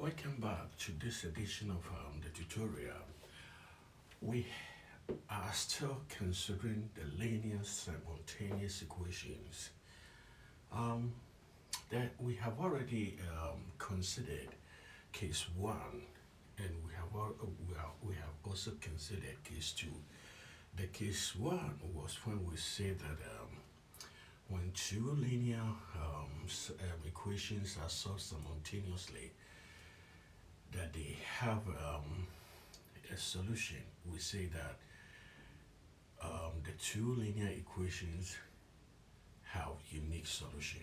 Welcome back to this edition of the tutorial. We are still considering the linear simultaneous equations. That we have already considered case 1, and we have also considered case 2. The case 1 was when we said that when two linear equations are solved simultaneously, that they have a solution. We say that the two linear equations have unique solution.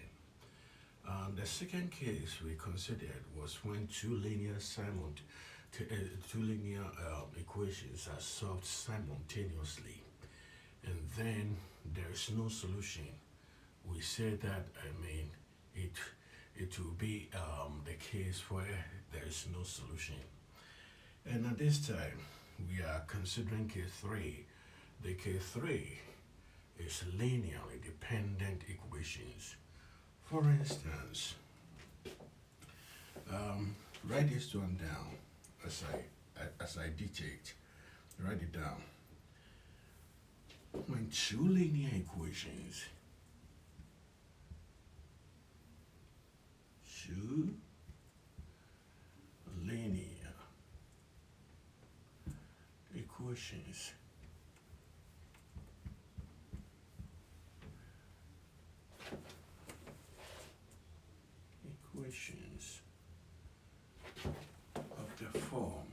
The second case we considered was when two linear equations are solved simultaneously, and then there is no solution. We said that it will be the case where there is no solution. And at this time, we are considering case 3. The case 3 is linearly dependent equations. For instance, write this one down as I dictate. Write it down. When two linear equations, two linear equations of the form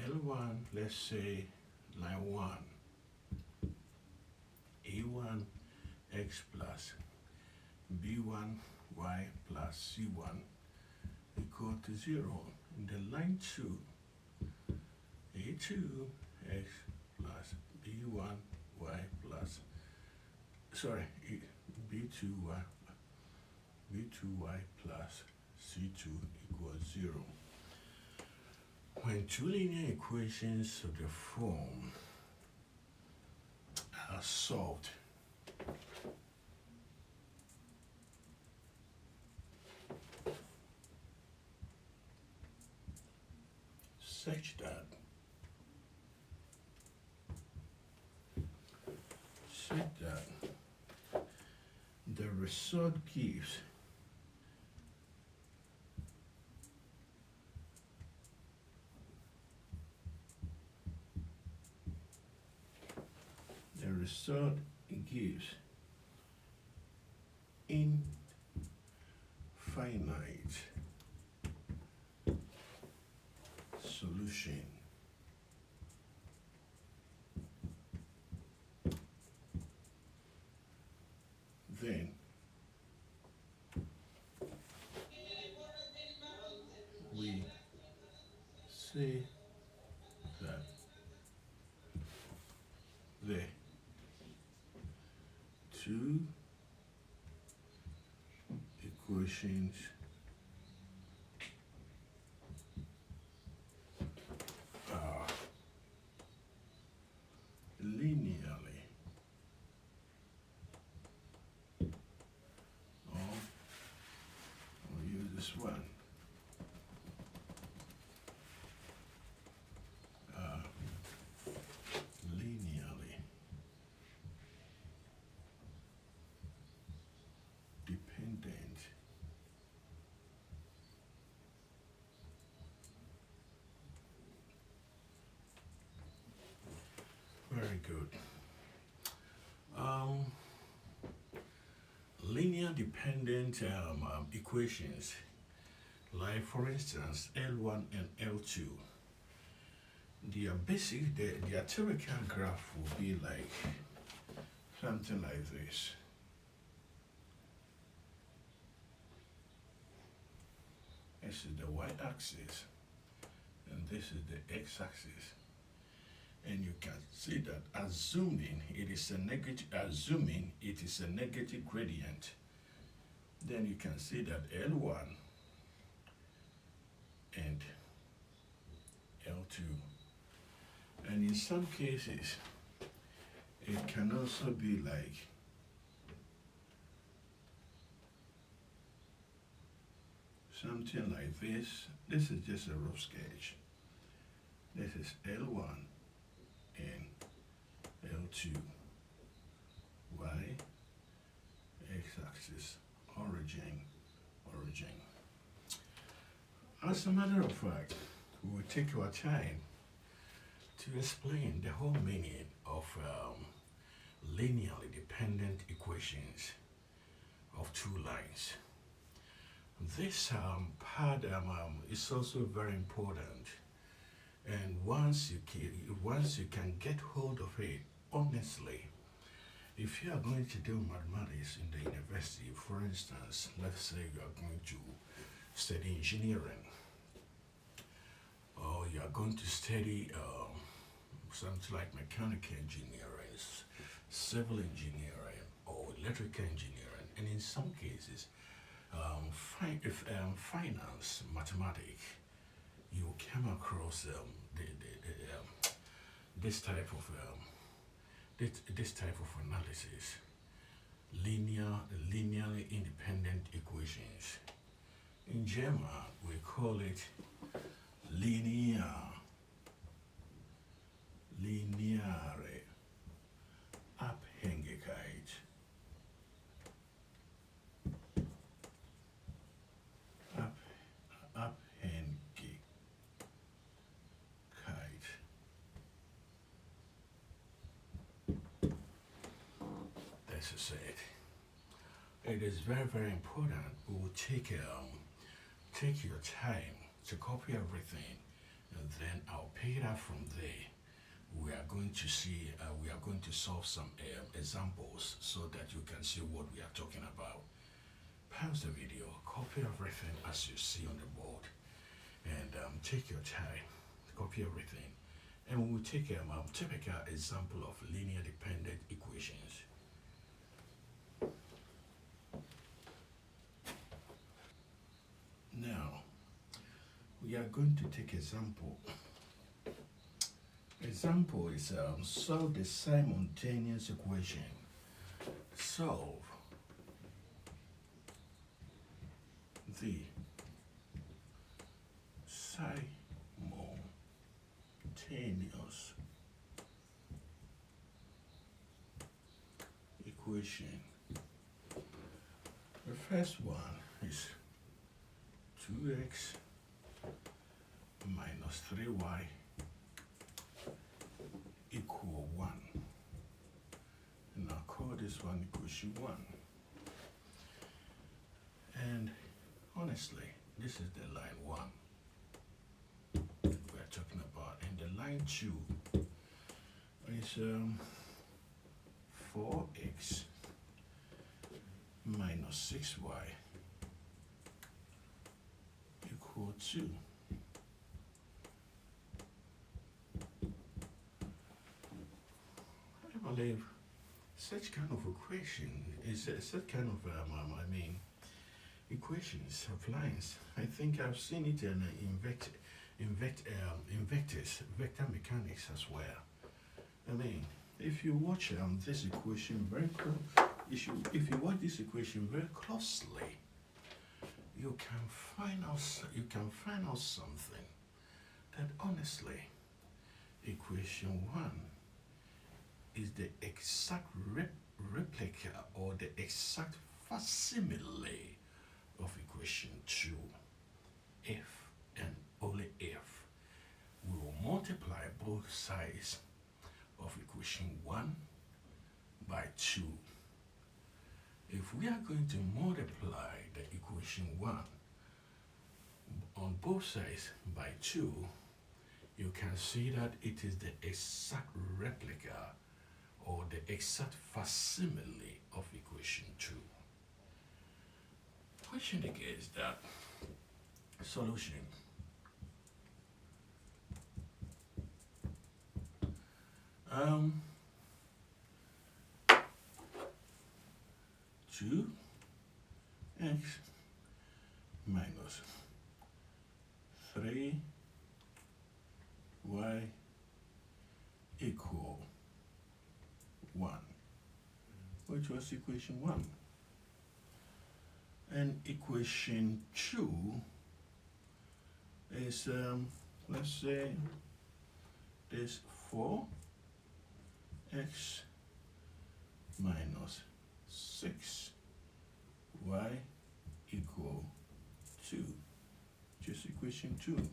L1, let's say line 1, A1 x plus B1 y plus C1 equal to 0. In the line 2, A2 x plus B1 y plus, B2y plus C2 equals 0. When two linear equations of the form are solved, such that the result gives infinite solution. Then we say that the two equations are linearly I'll use this one. Linearly dependent very good. Linear dependent equations, like for instance L1 and L2, their theoretical graph will be like something like this. This is the y-axis, and this is the x-axis. And you can see that assuming it is a negative gradient, then you can see that L1 and L2. And in some cases, It can also be like something like this. This is just a rough sketch. This is L1 and L2. Y, x-axis, origin. As a matter of fact, we will take our time to explain the whole meaning of linearly dependent equations of two lines. This part is also very important, and once you can get hold of it honestly, if you are going to do mathematics in the university, for instance, let's say you are going to study engineering, or you are going to study something like mechanical engineering, civil engineering, or electrical engineering, and in some cases, finance, mathematics, you come across this type of this type of analysis, linearly independent equations. In German, we call it lineare Abhängigkeit. Abhängigkeit. That's just it. It is very, very important. We will take your time to copy everything, and then I'll pick it up from there. We are going to see, we are going to solve some examples so that you can see what we are talking about. Pause the video, copy everything as you see on the board, and take your time, copy everything, and we will take a typical example of linear dependent equations. Now, we are going to take example. Example is solve the simultaneous equation. Solve the simultaneous equation. The first one is 2x minus 3y equal 1. And I'll call this one equation 1. And honestly, this is the line 1 we're talking about. And the line 2 is 4x minus 6y equal 2. I believe such kind of equation is such kind of equations of lines. I think I've seen it in vector mechanics as well. I mean, if you watch this equation if you watch this equation very closely, you can find out something that honestly, equation 1 is the exact replica or the exact facsimile of equation 2 if and only if we will multiply both sides of equation 1 by 2. If we are going to multiply the equation 1 on both sides by 2, you can see that it is the exact replica or the exact facsimile of equation 2. Which indicates that solution two x minus 3y equal 1, which was equation 1. And equation 2 is, let's say, this 4x minus 6y equal 2, just equation 2.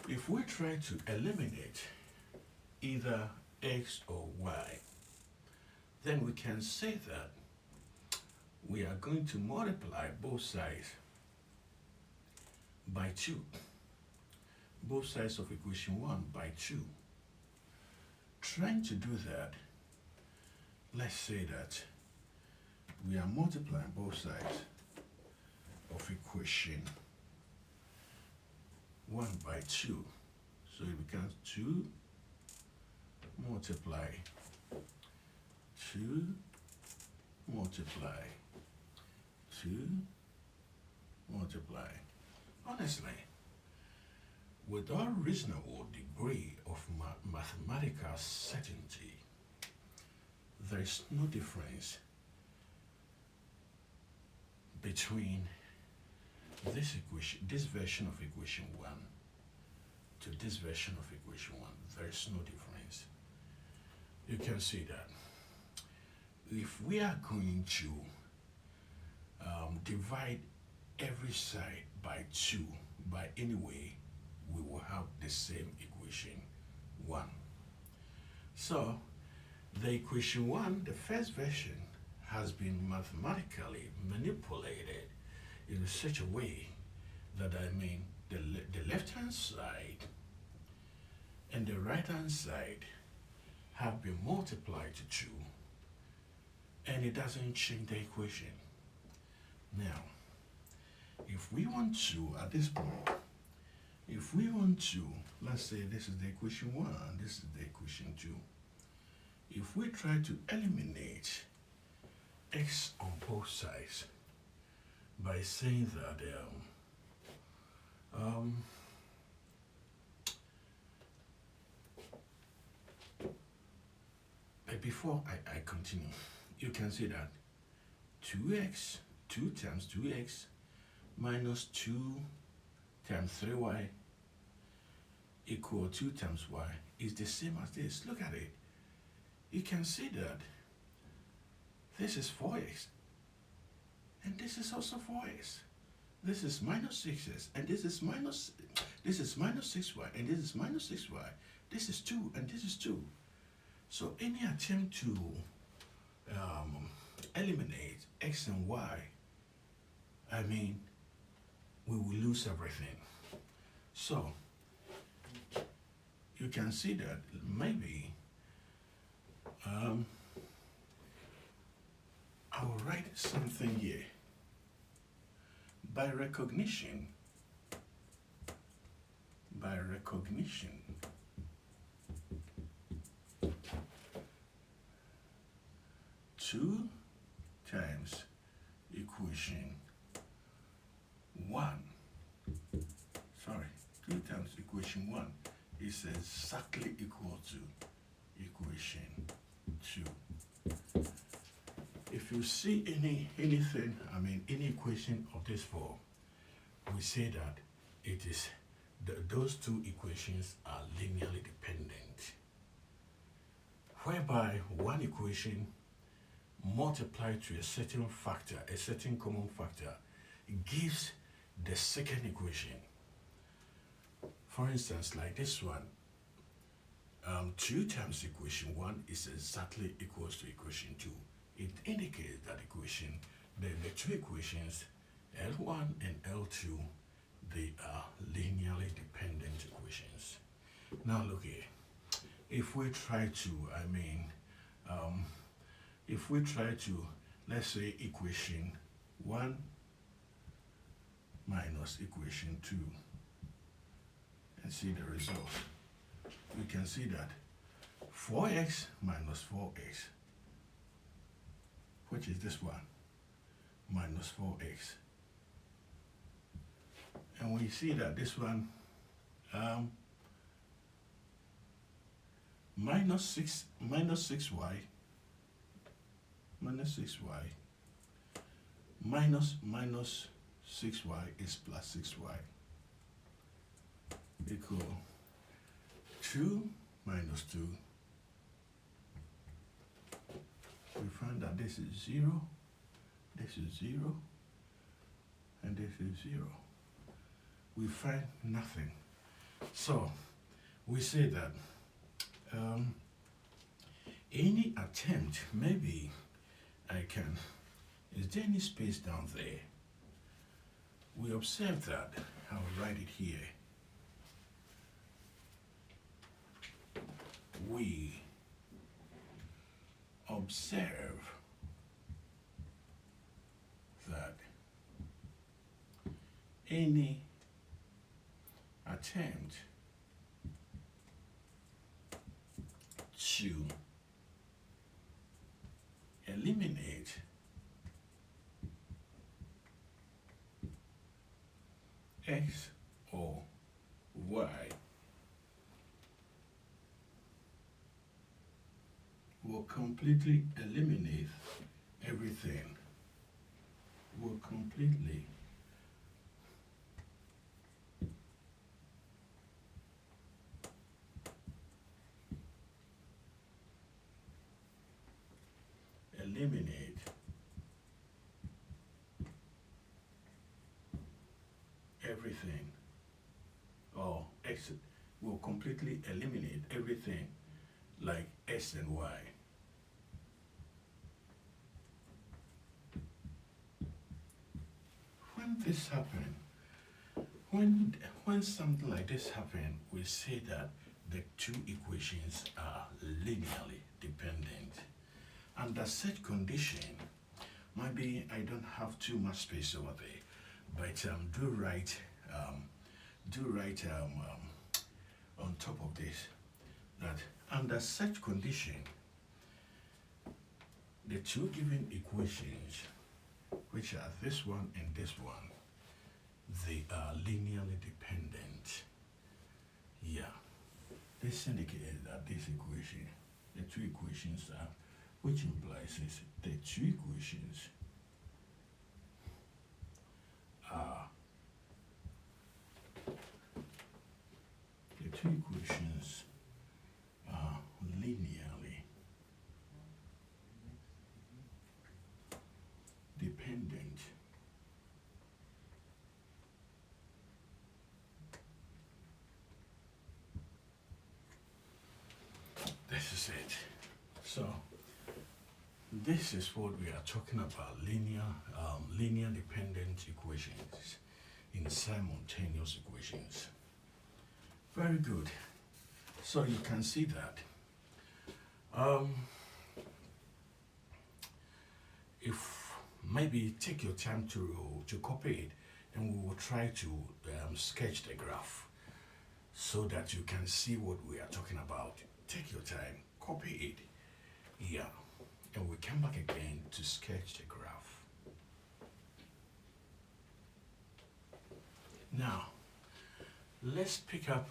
If we try to eliminate either x or y, then we can say that we are going to multiply both sides by 2. Both sides of equation 1 by 2. Trying to do that, let's say that we are multiplying both sides of equation 1 by 2. So it becomes 2 multiply 2 multiply 2 multiply. Honestly, with all reasonable degree of mathematical certainty, there is no difference between this equation, this version of equation 1 to this version of equation 1. There is no difference. You can see that if we are going to divide every side by 2 by any way, we will have the same equation 1. So the equation 1, the first version, has been mathematically manipulated in such a way that the left-hand side and the right-hand side have been multiplied to 2, and it doesn't change the equation. Now, if we want to, at this point, if we want to, let's say this is the equation 1, this is the equation 2. If we try to eliminate x on both sides by saying that before I continue, you can see that 2x, 2 times 2x minus 2 times 3y equal 2 times y is the same as this. Look at it. You can see that this is 4x, and this is also 4x. This is minus 6x, and this is minus 6y, and this is minus 6y. This is 2, and this is 2. So any attempt to eliminate x and y, we will lose everything. So you can see that maybe I will write something here. By recognition, 2 times equation 1, 2 times equation 1 is exactly equal to equation 2. If you see any equation of this form, we say that it is those two equations are linearly dependent, whereby one equation multiplied to a certain factor, a certain common factor, gives the second equation. For instance, like this one, 2 times equation 1 is exactly equals to equation 2. It indicates that the two equations, L1 and L2, they are linearly dependent equations. Now look here. If we try to, let's say equation 1 minus equation 2, and see the result, we can see that 4x minus 4x, which is this one, minus 4x. And we see that this one minus 6y minus 6y is plus 6y equal 2 minus 2. We find that this is 0, this is 0, and this is 0. We find nothing. So we say that any attempt, maybe I can, is there any space down there? We observe that, I'll write it here. We observe that any attempt to eliminate x or y will completely eliminate everything. Will completely eliminate everything, or x will completely eliminate everything like x and y. When this happens, when something like this happens, we say that the two equations are linearly dependent. Under such condition, maybe I don't have too much space over there, but do write on top of this that under such condition, the two given equations, which are this one and this one, they are linearly dependent. Yeah, this indicates that this equation, the two equations are, which implies is the two equations are linearly dependent. This is it. So this is what we are talking about: linear dependent equations in simultaneous equations. Very good. So you can see that if maybe take your time to copy it, and we will try to sketch the graph so that you can see what we are talking about. Take your time, copy it, yeah, and we come back again to sketch the graph. Now let's pick up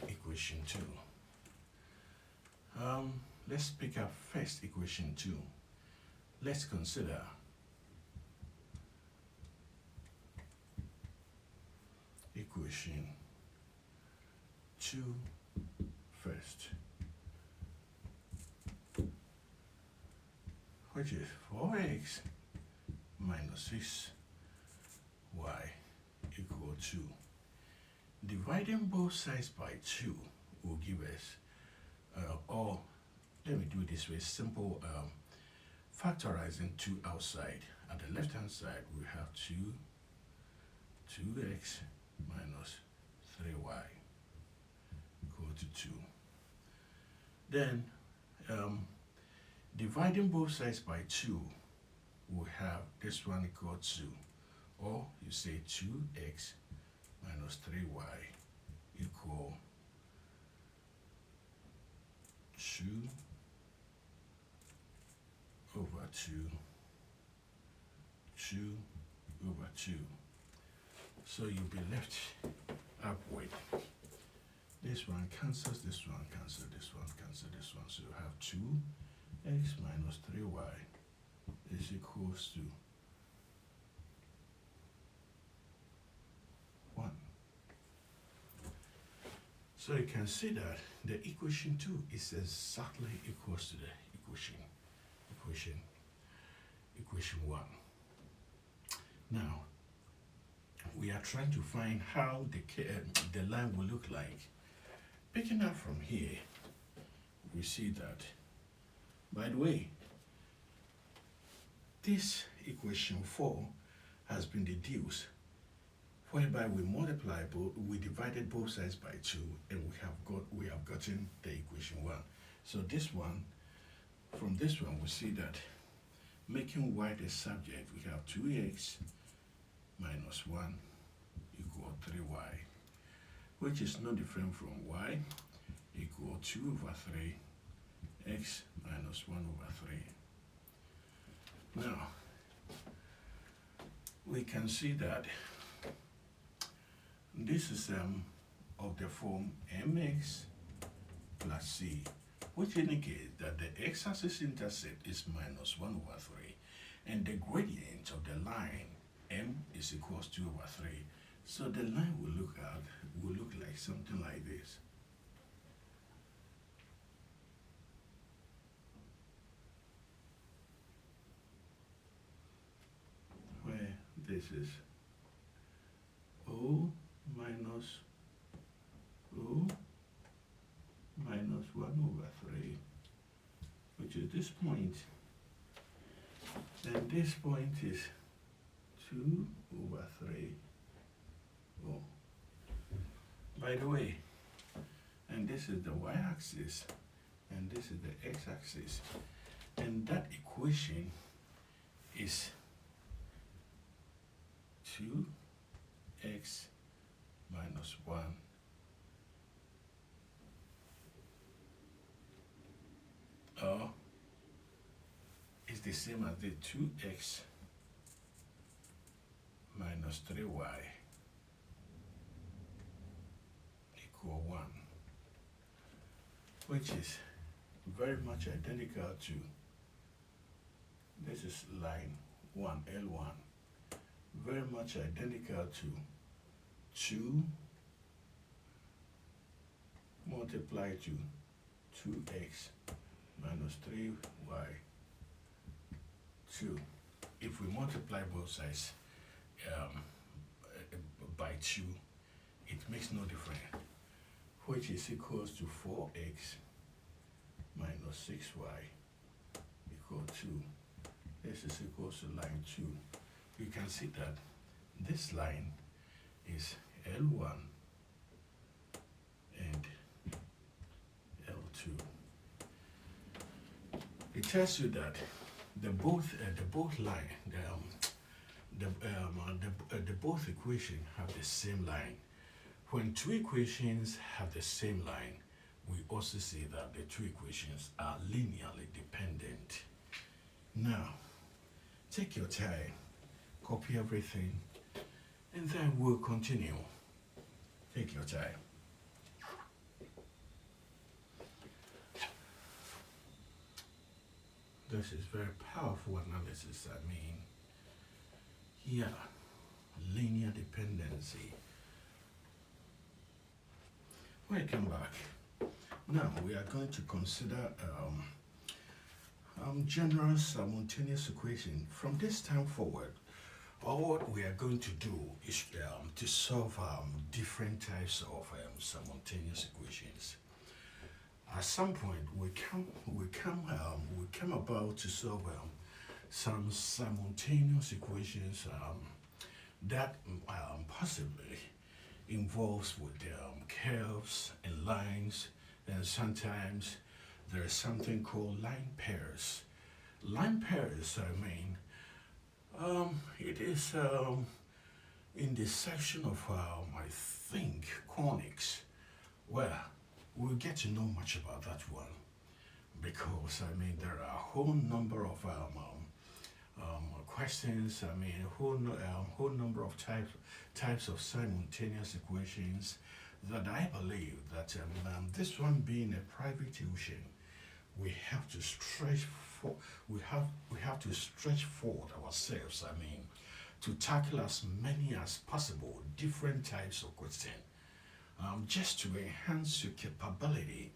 equation 2. Let's pick up first equation 2. Let's consider equation 2 first, which is 4x minus 6y equal to, dividing both sides by 2 will give us, or let me do it this way, simple factorizing 2 outside. At the left hand side we have 2x minus 3y equal to 2. Then dividing both sides by 2, we have this one equal to, or you say 2x minus 3y equal 2 over 2, 2 over 2. So you'll be left up with, this one cancels this one, cancel this one, cancel this one. So you have 2x minus 3y is equals to 1. So you can see that the equation 2 is exactly equals to the equation 1. Now, we are trying to find how the line will look like. Picking up from here, we see that, by the way, this equation 4 has been deduced, whereby we divided both sides by 2, and we have gotten the equation 1. So this one, from this one, we see that making y the subject, we have 2x minus 1 equal 3y, which is no different from y equal 2 over 3 x minus 1 over 3. Now, we can see that this is of the form mx plus c, which indicates that the x-axis intercept is minus 1 over 3, and the gradient of the line m is equals to 2 over 3. So the line will look like something like this. Where this is O minus 1 over 3, which is this point. Then this point is 2 over 3 O. By the way, and this is the y-axis, and this is the x-axis, and that equation is 2x minus 1 is the same as the 2x minus 3y equal 1, which is very much identical to, this is line 1, L1, very much identical to 2 multiplied to 2x minus 3y 2. If we multiply both sides by 2, it makes no difference, which is equals to 4x minus 6y equal 2. This is equals to line 2. You can see that this line is L1 and L2. It tells you that the both equations have the same line. When two equations have the same line, we also see that the two equations are linearly dependent. Now, take your time, copy everything, and then we'll continue. Take your time. This is very powerful analysis. Linear dependency. Welcome back. Now we are going to consider general simultaneous equation. From this time forward, all what we are going to do is to solve different types of simultaneous equations. At some point, we come about to solve some simultaneous equations that possibly involves with curves and lines, and sometimes there is something called line pairs. Line pairs, it is in the section of I think conics, where we'll get to know much about that one, because there are a whole number of questions. A whole number of types of simultaneous equations that I believe that this one being a private tuition, we have to stretch for we have to stretch forward ourselves. I mean, to tackle as many as possible different types of questions, just to enhance your capability.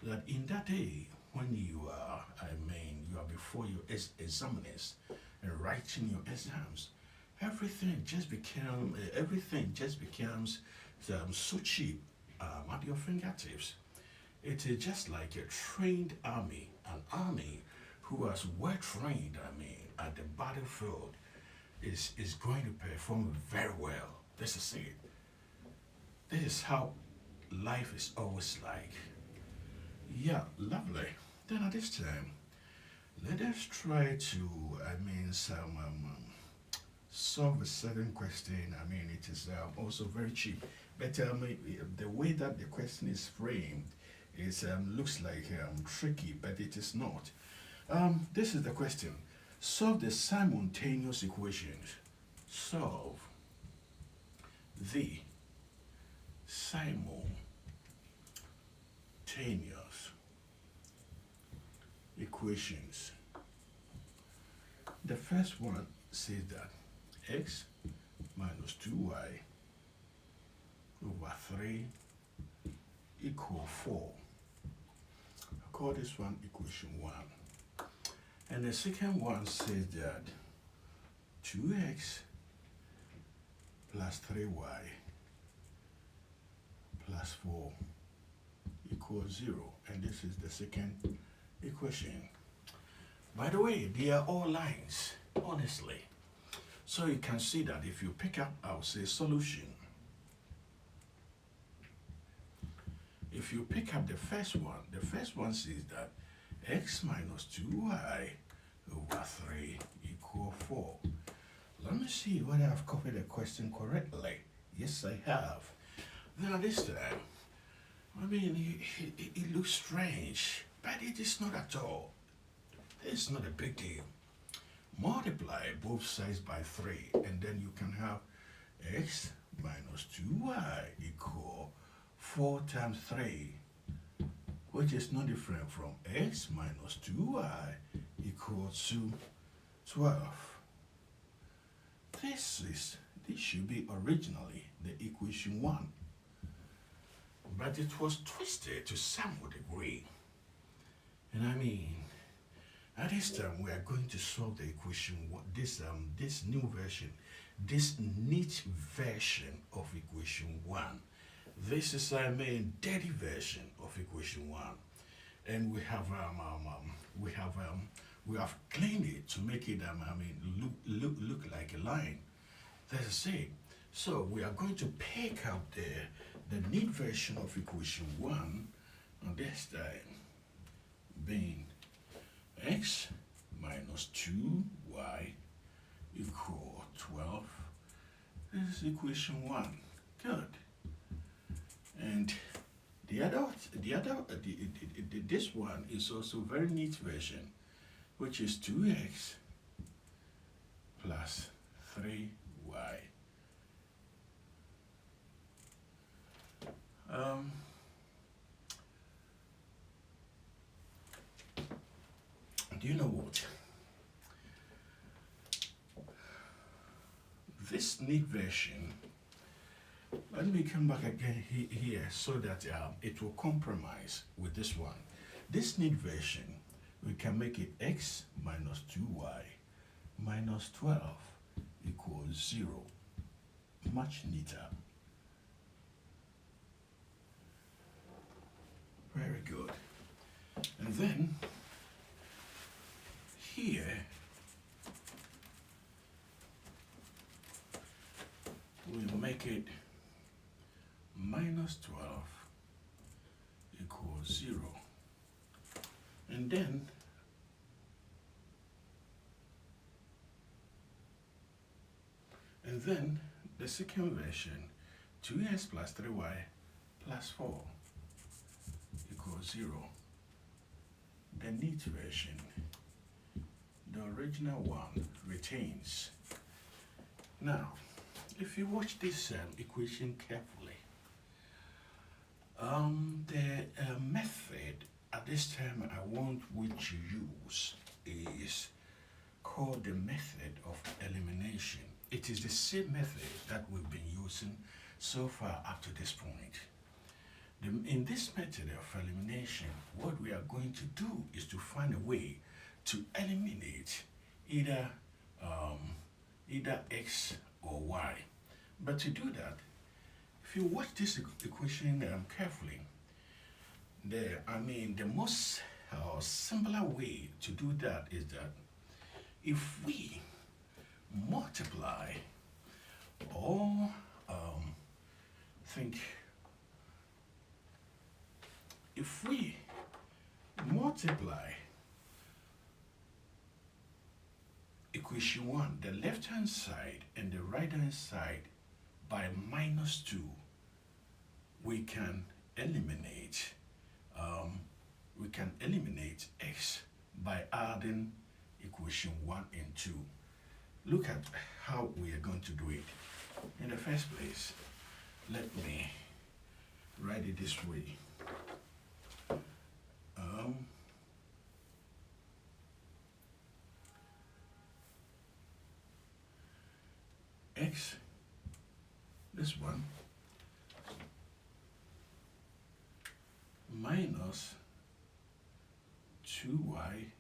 That in that day when you are, I mean, you are before your examiners and writing your exams, everything just becomes so cheap at your fingertips. It is just like a trained army, an army who has well trained, I mean, at the battlefield is going to perform very well. This is it. This is how life is always like. Yeah, lovely. Then at this time, let us try to, I mean, solve a certain question. I mean, it is also very cheap. But the way that the question is framed is looks like tricky, but it is not. This is the question. Solve the simultaneous equations. Solve the simultaneous equations. The first one says that x minus 2y over 3 equal 4. I call this one equation 1. And the second one says that 2x plus 3y plus 4 equals 0. And this is the second equation. By the way, they are all lines, honestly. So you can see that if you pick up, I'll say solution. If you pick up the first one says that x minus 2y over 3 equal 4. Let me see whether I've copied the question correctly. Yes, I have. Now this time, I mean, it looks strange, but it is not at all. It's not a big deal. Multiply both sides by 3, and then you can have x minus 2y equal 4 times 3, which is no different from x minus 2y equals to 12. This should be originally the equation 1, but it was twisted to some degree. And I mean, at this time we are going to solve the equation, this new version, this neat version of equation 1. This is, I mean, dirty version of equation 1, and we have cleaned it to make it look like a line. That's it. So we are going to pick up the neat version of equation 1, and this time being x minus 2y equal 12. This is equation 1. Good. And this one is also very neat version, which is 2x plus 3y. Do you know what? This neat version, let me come back again here so that it will compromise with this one. This neat version, we can make it x minus 2y minus 12 equals 0. Much neater. Very good. And then here we'll make it minus 12 equals 0. And then the second version, 2x plus 3y plus 4 equals 0. The neat version, the original one, retains. Now, if you watch this equation carefully, The method at this time I want we to use is called the method of elimination. It is the same method that we've been using so far up to this point. In this method of elimination, what we are going to do is to find a way to eliminate either um, either x or y. But to do that, if you watch this equation carefully, the most simpler way to do that is that if we multiply or think if we multiply equation 1, the left hand side and the right hand side by -2, we can eliminate x by adding equation 1 and 2. Look at how we are going to do it. In the first place, let me write it this way. X, this one, minus 2y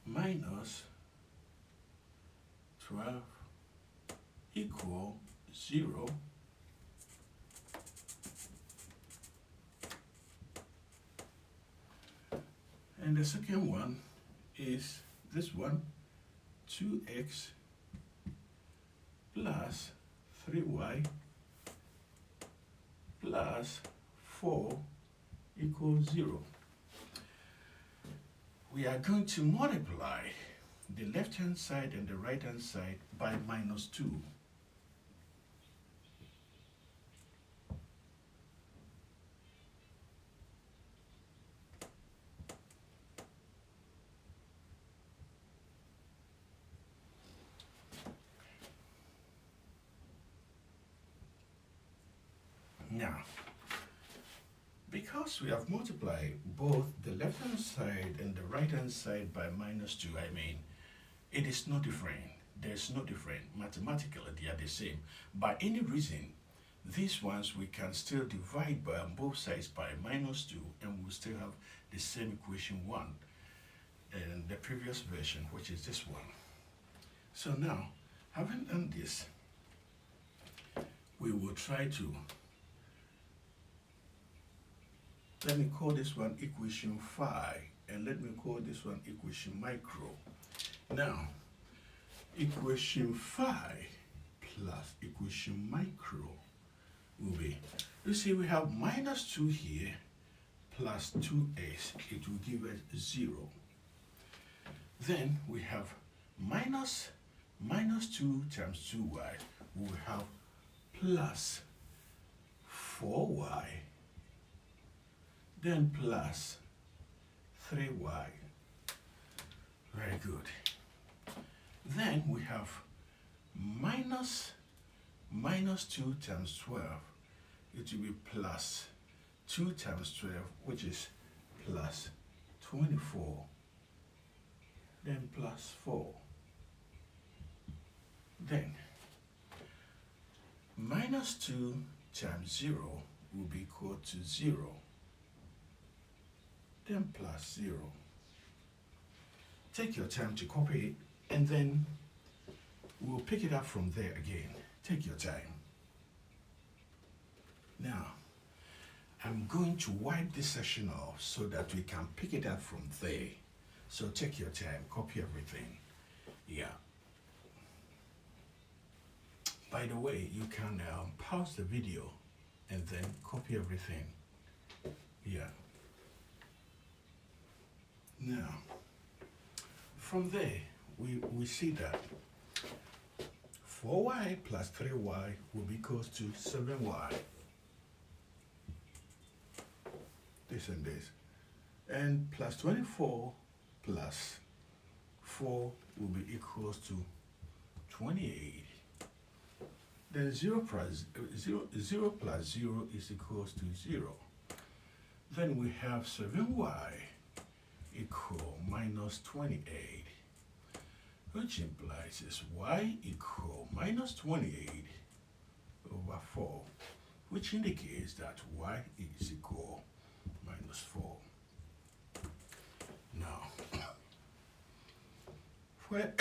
minus 12 equal 0. And the second one is this one, 2x plus 3y plus 4 equals 0. We are going to multiply the left hand side and the right hand side by -2. Now, because we have multiplied both the left hand side and the right hand side by -2, it is no different. There's no different. Mathematically, they are the same. By any reason, these ones we can still divide by both sides by -2 and we'll still have the same equation 1 and the previous version, which is this one. So now, having done this, we will try to, let me call this one equation 5 and let me call this one equation micro. Now, equation 5 plus equation micro will be, you see we have -2 here plus 2x, it will give us 0. Then we have minus 2 times 2y, we will have plus 4y, then plus 3y. Very good. Then we have minus 2 times 12. It will be plus 2 times 12, which is plus 24. Then plus 4. Then -2 times 0 will be equal to 0. Then plus 0. Take your time to copy it, and then we'll pick it up from there again. Take your time. Now, I'm going to wipe this session off so that we can pick it up from there. So take your time, copy everything. Yeah. By the way, you can pause the video and then copy everything. Yeah. Now, from there, we see that 4y plus 3y will be equals to 7y. This and this. And plus 24 plus 4 will be equals to 28. Then 0 plus 0 is equals to 0. Then we have 7y equal minus 28, which implies is y equal minus 28 over 4, which indicates that y is equal minus 4. Now, where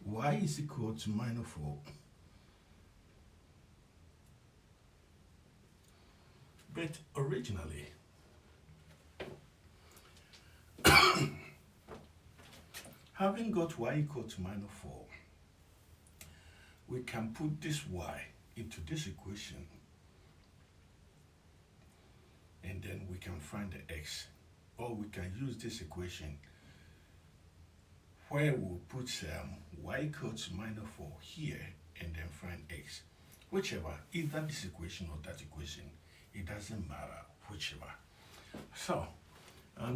y is equal to minus 4, but originally, having got y equal to minus 4, we can put this y into this equation, and then we can find the x. Or we can use this equation where we'll put y equal to minus 4 here and then find x. Whichever, either this equation or that equation, it doesn't matter, whichever. So,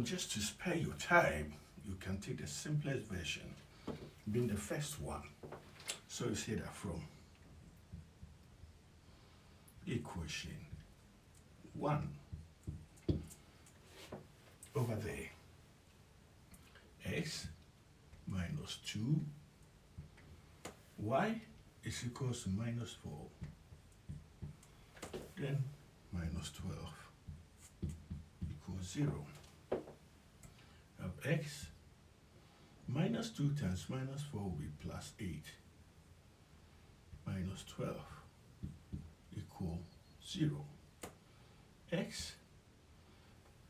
just to spare your time, you can take the simplest version, being the first one. So you say that from equation 1 over there, x minus 2, y is equals to minus 4, then minus 12 equals 0. Of x minus 2 times minus 4 will be plus 8, minus 12 equal 0. X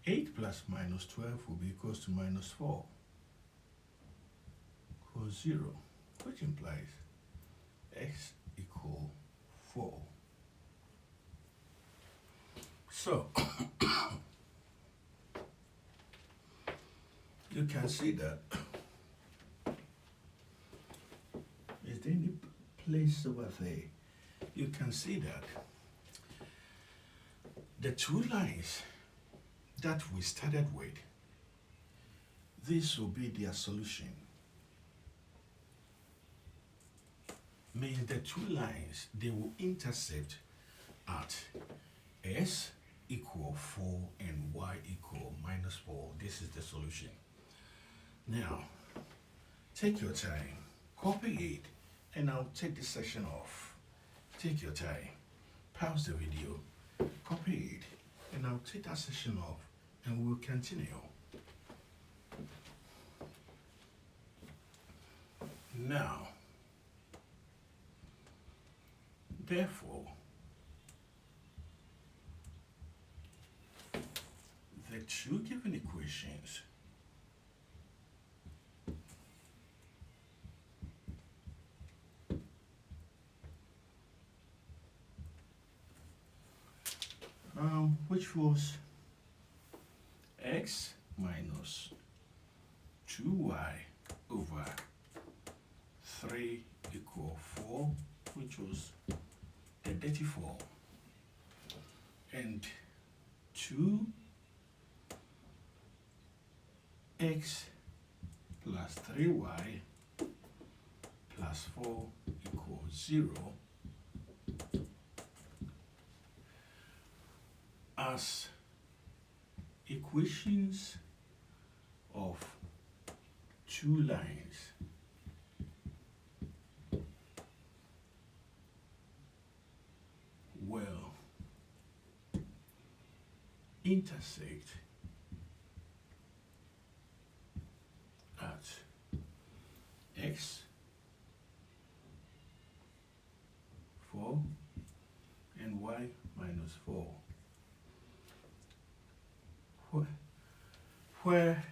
8 plus minus 12 will be equals to minus 4 equals 0, which implies x equal 4. So, you can see that is there any place over there? You can see that the two lines that we started with, this will be their solution. Means the two lines, they will intercept at s equal 4 and y equal minus 4. This is the solution. Now, take your time, copy it, and I'll take this section off. Take your time, pause the video, copy it, and I'll take that section off, and we'll continue. Now, therefore, the two given equations which was x minus 2y over 3 equal 4, which was the 34, and 2x plus 3y plus 4 equals 0, as equations of two lines will intersect at x 4 and y minus 4. Where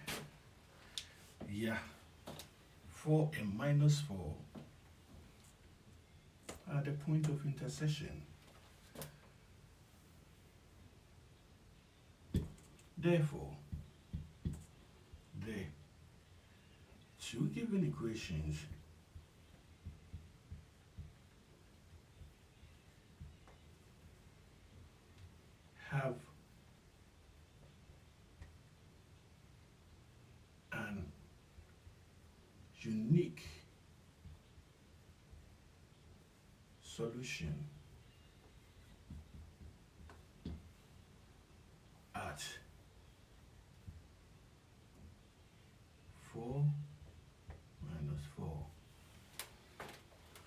4 and minus 4 are the point of intersection. Therefore, the two given equations have an unique solution at 4 minus 4.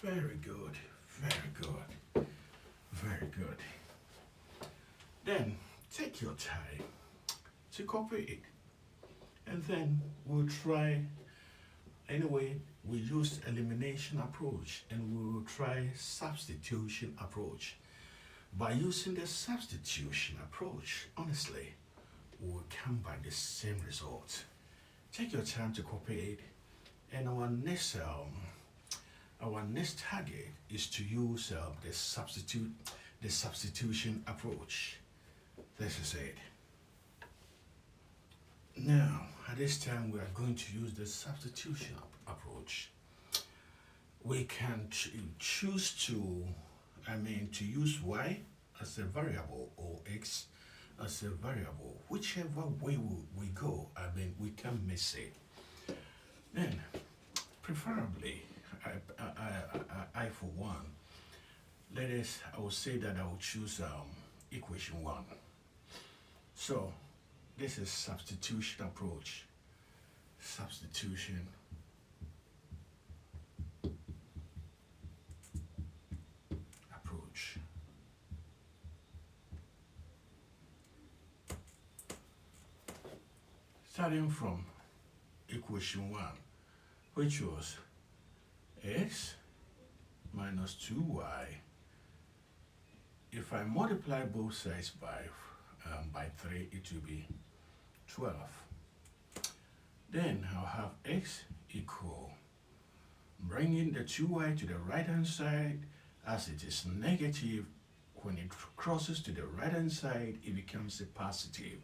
Very good, very good, very good. Then take your time to copy it, and then we'll try. Anyway, we use elimination approach, and we will try substitution approach. By using the substitution approach, honestly, we will come by the same result. Take your time to copy it, and our next target is to use the substitution approach. This is it. Now, at this time, we are going to use the substitution approach. We can choose to use y as a variable or x as a variable. Whichever way we go, we can miss it. Then, preferably, I for one, I will say that I will choose equation 1. So, this is substitution approach. Substitution approach. Starting from equation 1, which was x minus 2y. If I multiply both sides by 3, it will be 12. Then I'll have x equal, bringing the 2y to the right hand side, as it is negative. When it crosses to the right hand side, it becomes a positive.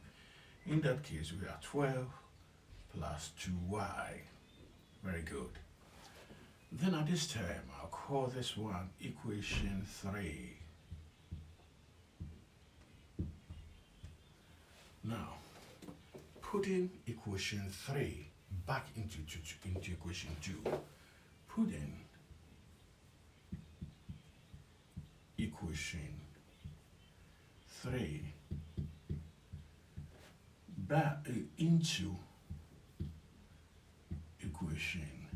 In that case, we have 12 plus 2y. Very good. Then at this time, I'll call this one equation 3. Now, putting equation 3 back into equation 2, putting equation 3 back into equation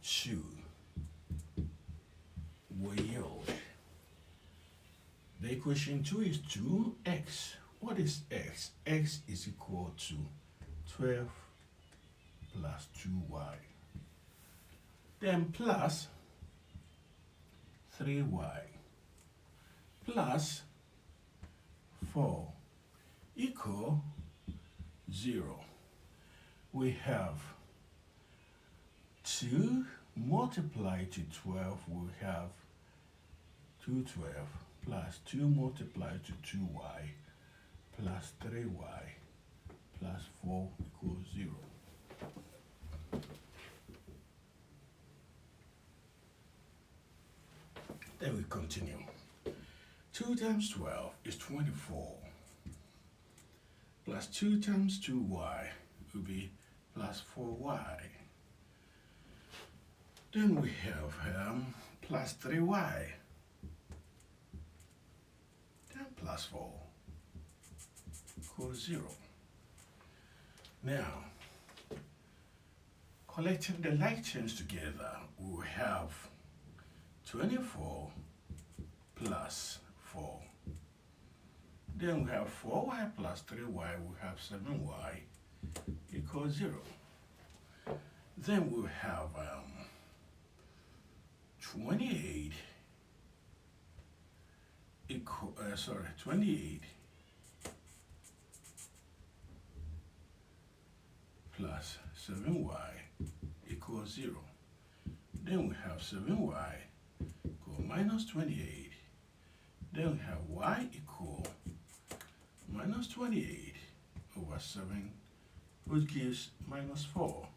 2 will yield. The equation 2 is 2x. What is x? X is equal to 12 plus 2y. Then plus 3y plus 4 equal 0. We have 2 multiplied to 12, we have 212 plus 2 multiplied to 2y plus 3y plus 4 equals 0. Then we continue. 2 times 12 is 24. Plus 2 times 2y will be plus 4y. Then we have plus 3y. Then plus 4 equals 0. Now, collecting the like terms together, we will have 24 plus 4. Then we have 4y plus 3y, we have 7y equals 0. Then we have 28 plus 7y equals 0. Then we have 7y equal minus 28. Then we have y equal minus 28 over 7, which gives minus 4,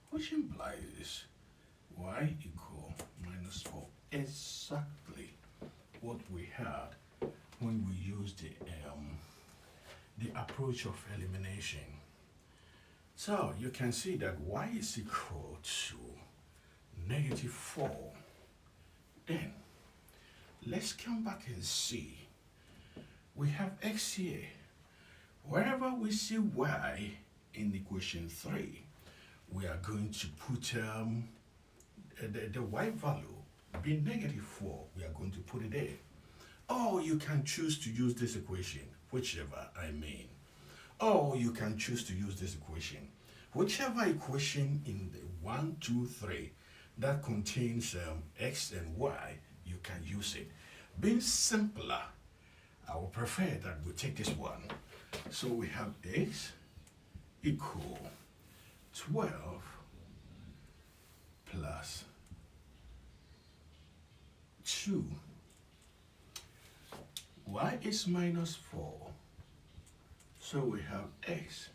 which implies y equal minus 4. Exactly what we had when we used the approach of elimination. So you can see that y is equal to negative 4 Then let's come back and see. We have x here. Wherever we see y in equation 3, we are going to put the y value being -4. We are going to put it there. Or you can choose to use this equation, whichever I mean. Or you can choose to use this equation. Whichever equation in the 1, 2, 3 that contains x and y, you can use it. Being simpler, I would prefer that we take this one. So we have x equal 12 plus 2. Y is -4. So we have x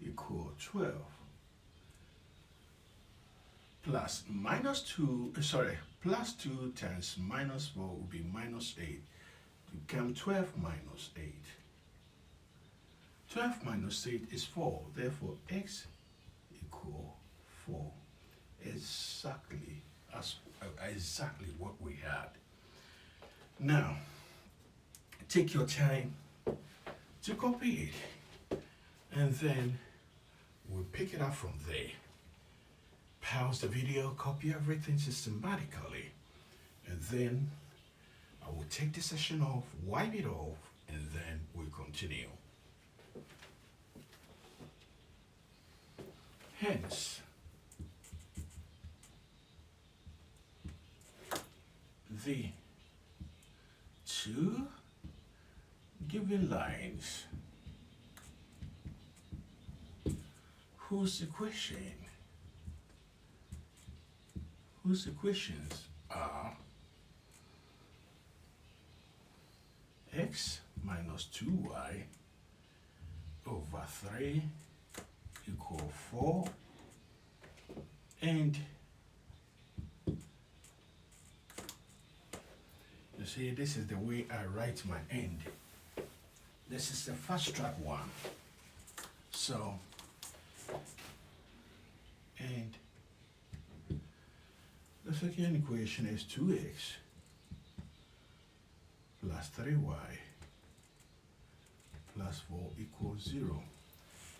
equal 12 plus plus 2 times -4 will be -8. To become 12 minus 8. 12 minus 8 is 4. Therefore, x equal 4. Exactly what we had. Now, take your time to copy it, and then we'll pick it up from there. Pause the video, copy everything systematically, and then I will take the session off, wipe it off, and then we'll continue. Hence, the two given lines whose equations are x minus 2y over 3 equal 4, and you see, this is the way I write my end. This is the fast track one. So, and the second equation is 2x plus 3y plus 4 equals 0.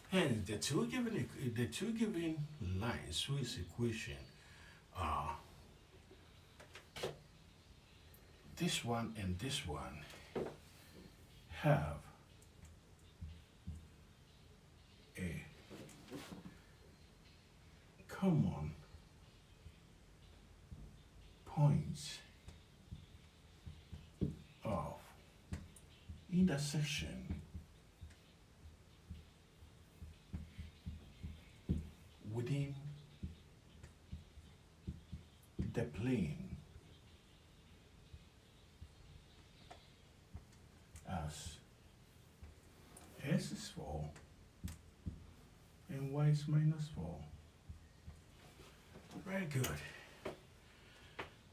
Hence, the two given lines whose equation are this one and this one have a common points of intersection within the plane as s is 4 and y is -4. Very good.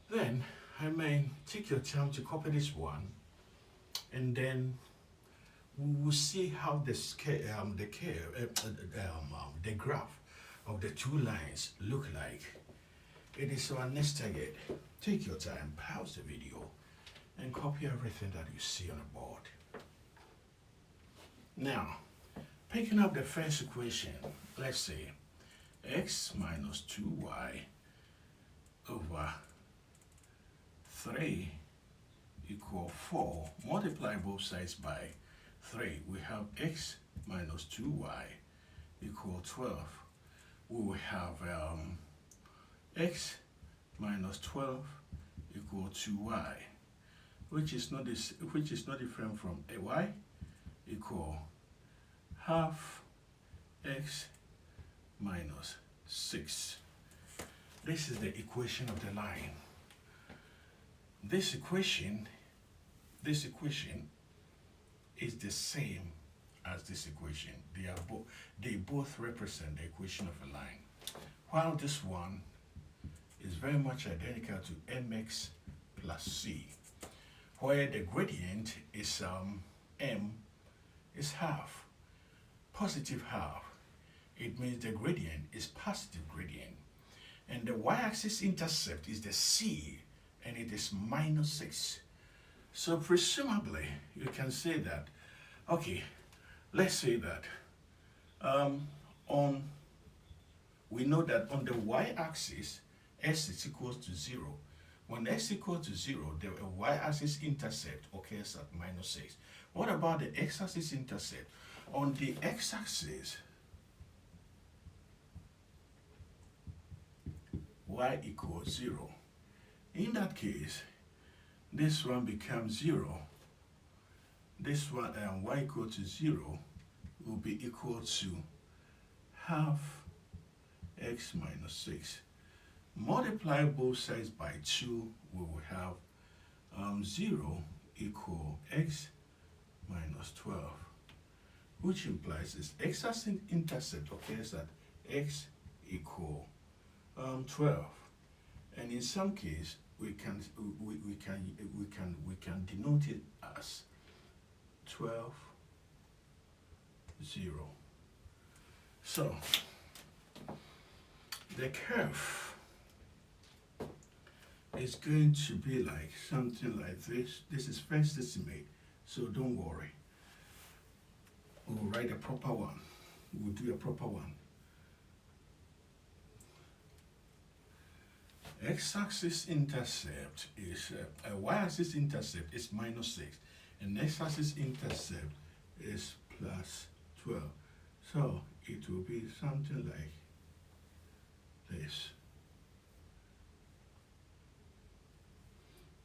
Then I may take your time to copy this one, and then we will see how the graph of the two lines look like. It is our next target. Take your time, pause the video, and copy everything that you see on the board. Now, picking up the first equation, let's say x minus 2y over 3 equal 4. Multiply both sides by 3. We have x minus 2y equal 12. We will have x minus 12 equal 2y, which is not different from a y equal half x minus 6. This is the equation of the line. This equation is the same as this equation. They both represent the equation of a line. While this one is very much identical to mx plus c, where the gradient is m is half, positive half. It means the gradient is positive gradient. And the y-axis intercept is the c and it is minus 6. So presumably, you can say that, okay, let's say that on we know that on the y-axis, s is equal to 0. When s equals to 0, the y-axis intercept occurs at minus 6. What about the x-axis intercept? On the x-axis, y equals 0. In that case, this one becomes 0. This one, y equal to 0, will be equal to half x minus 6. Multiply both sides by 2, we will have 0 equal x minus 12, which implies this x-axis intercept occurs at x equal 12, and in some case we can denote it as 12, 0. So the curve is going to be like something like this. This is first estimate, so don't worry. We'll write a proper one. We'll do a proper one. X-axis intercept is y-axis intercept is minus 6, and x-axis intercept is plus 12. So it will be something like this.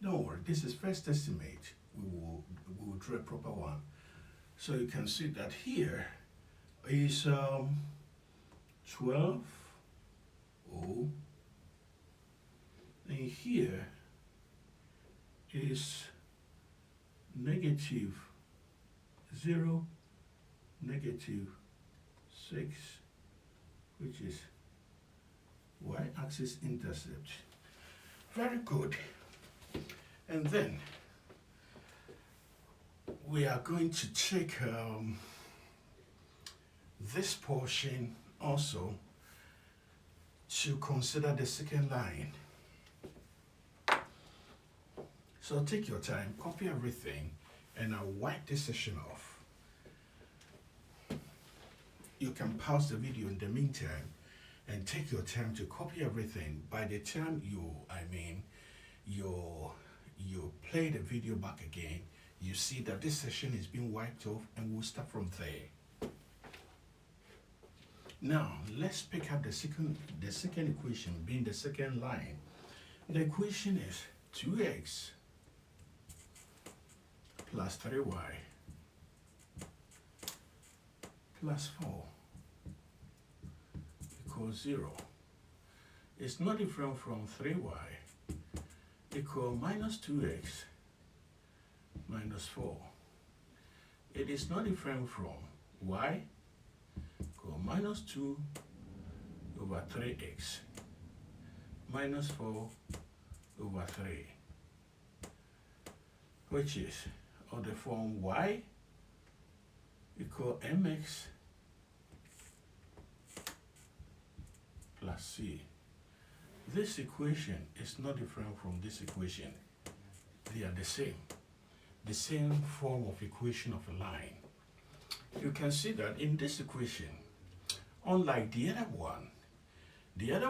Don't worry, this is first estimate. We will draw a proper one. So you can see that here is 12, O, and here is negative 0, negative 6, which is y-axis intercept. Very good. And then we are going to take this portion also to consider the second line. So take your time, copy everything, and I'll wipe this session off. You can pause the video in the meantime and take your time to copy everything. By the time you play the video back again, you see that this session is being wiped off, and we'll start from there. Now, let's pick up the second equation, being the second line. The equation is 2x plus 3y plus 4 equals 0. It's not different from 3y equal minus 2x minus 4. It is not different from y equal minus 2 over 3x minus 4 over 3, which is of the form y equal mx plus c. This equation is not different from this equation. They are the same form of equation of a line. You can see that in this equation, unlike the other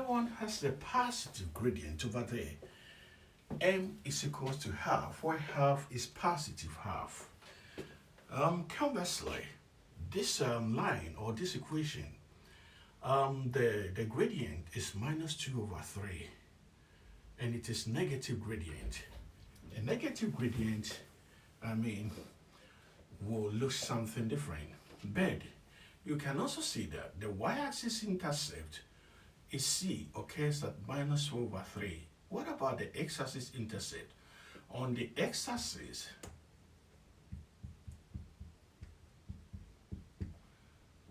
one has the positive gradient over there. M is equals to half, where half is positive half. Conversely, this line or this equation, the gradient is minus 2 over 3, and it is negative gradient. A negative gradient, will look something different. But you can also see that the y-axis intercept is C, occurs at minus 4 over 3. What about the x-axis intercept? On the x-axis,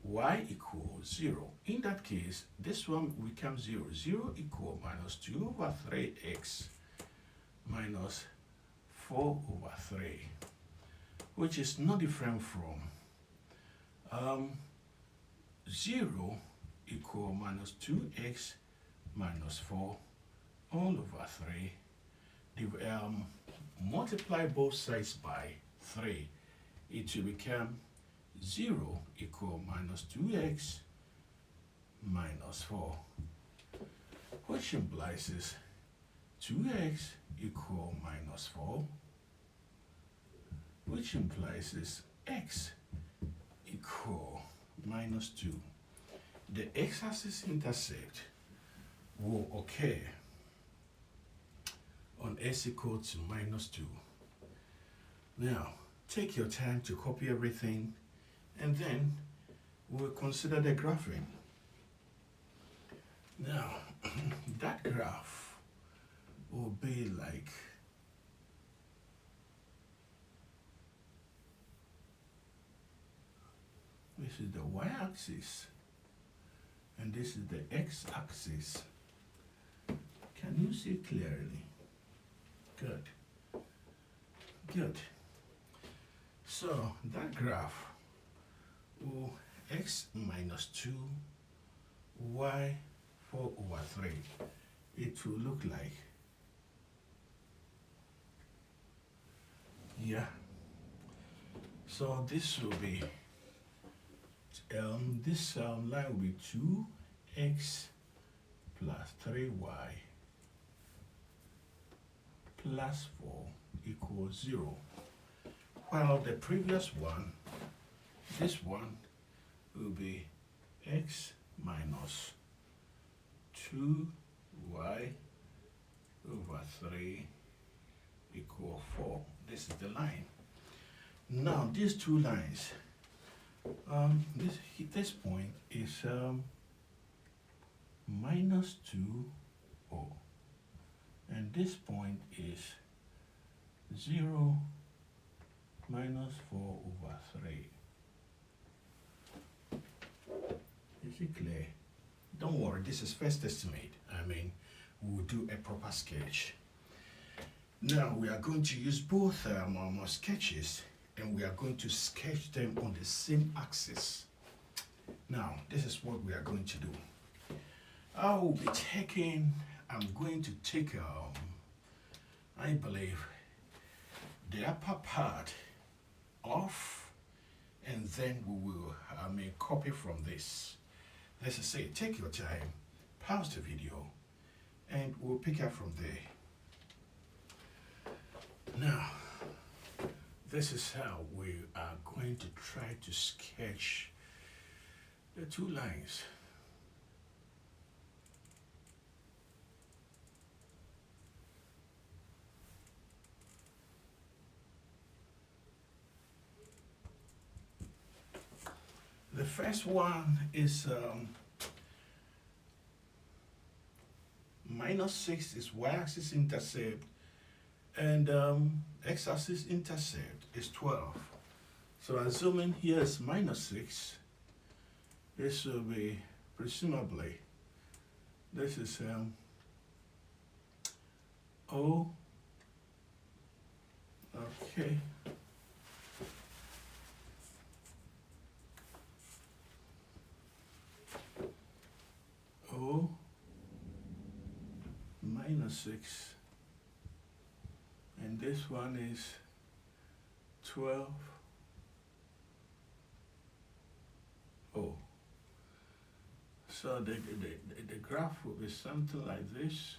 y equals 0. In that case, this one becomes 0. 0 equal minus 2 over 3x minus 4 over 3, which is not different from 0 equal minus 2x minus 4 all over 3, multiply both sides by 3, it will become 0 equal minus 2x minus 4, which implies is 2x equal minus 4, which implies is x equal minus 2. The x-axis intercept will occur on s equal to minus 2. Now, take your time to copy everything, and then we'll consider the graphing. Now, that graph will be like this is the y-axis, and this is the x-axis. Can you see clearly? Good. Good. So that graph will x minus 2, y 4 over 3. It will look like, yeah. So this will be, this line will be 2x plus 3y plus 4 equals 0. While the previous one, this one will be x minus 2y over 3 equal 4. This is the line. Now these two lines, this point is minus 2, and this point is 0 minus 4 over 3. Is it clear? Don't worry, this is first estimate. We'll do a proper sketch. Now we are going to use both sketches, and we are going to sketch them on the same axis. Now, this is what we are going to do. I'm going to take, I believe, the upper part off, and then we will, copy from this. Let's just say, take your time, pause the video, and we'll pick up from there. Now, this is how we are going to try to sketch the two lines. The first one is minus 6 is y-axis intercept, and x-axis intercept is 12. So assuming here is minus 6, this will be presumably, this is O, okay. O minus 6, and this one is 12 O. So the graph will be something like this.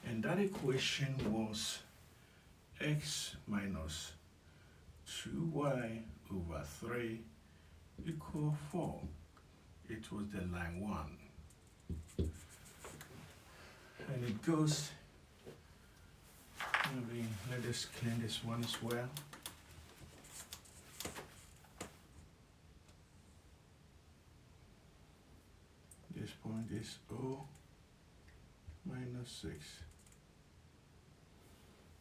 And that equation was x minus 2y over 3 equal 4. It was the line 1. And it goes, let us clean this one as well. This point is O minus 6.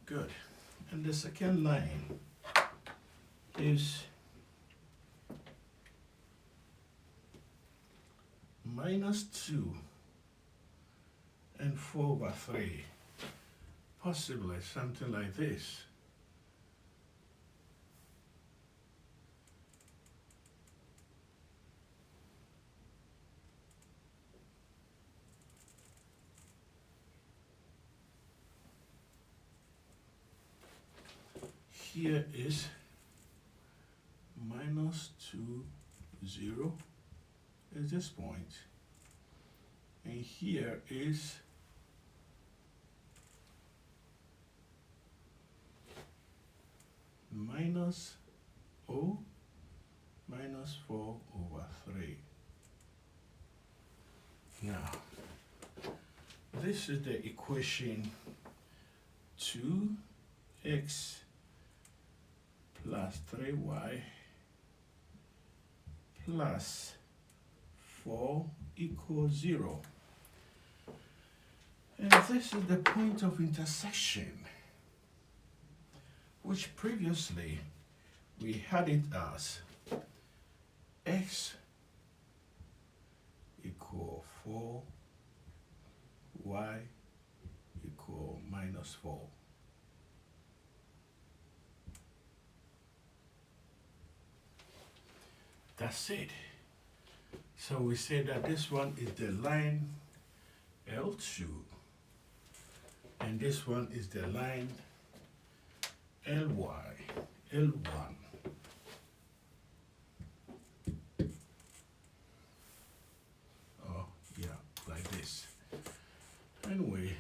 Good. And the second line is minus 2 and 4/3, possibly something like this. Here is minus 2, 0 is this point, and here is minus O minus 4/3. Now, this is the equation 2x plus 3y plus 4 equals 0. And this is the point of intersection, which previously we had it as x equal 4, y equal minus 4. That's it. So we say that this one is the line L2, and this one is the line LY, L1. Oh, yeah, like this. Anyway,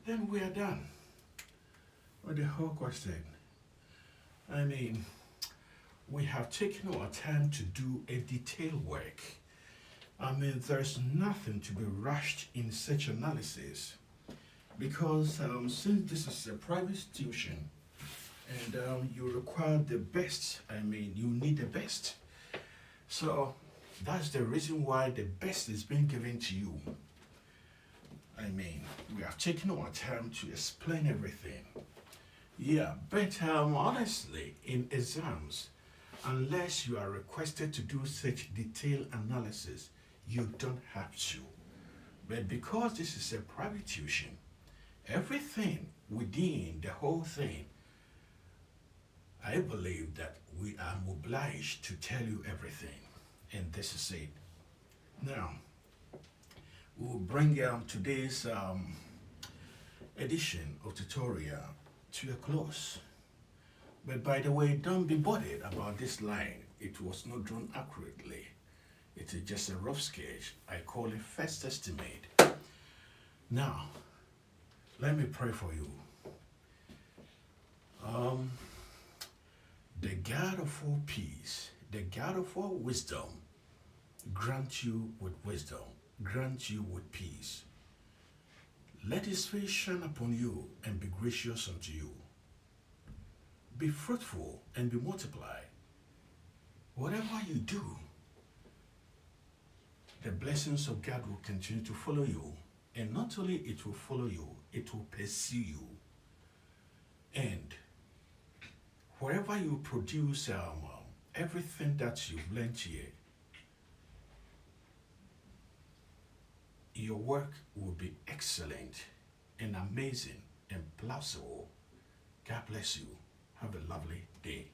then we are done with the whole question. I mean, we have taken our time to do a detailed work. I mean, there's nothing to be rushed in such analysis, because since this is a private institution and you require the best, I mean, you need the best. So that's the reason why the best is being given to you. I mean, we have taken our time to explain everything. Yeah, but honestly, in exams, unless you are requested to do such detailed analysis, you don't have to. But because this is a private tuition, everything within the whole thing, I believe that we are obliged to tell you everything. And this is it. Now, we'll bring today's edition of tutorial to a close. But by the way, don't be bothered about this line. It was not drawn accurately. It is just a rough sketch. I call it first estimate. Now, let me pray for you. The God of all peace, the God of all wisdom, grant you with wisdom, grant you with peace. Let his face shine upon you and be gracious unto you. Be fruitful and be multiplied. Whatever you do, the blessings of God will continue to follow you. And not only it will follow you, it will pursue you. And wherever you produce everything that you've learned here, your work will be excellent and amazing and plausible. God bless you. Have a lovely day.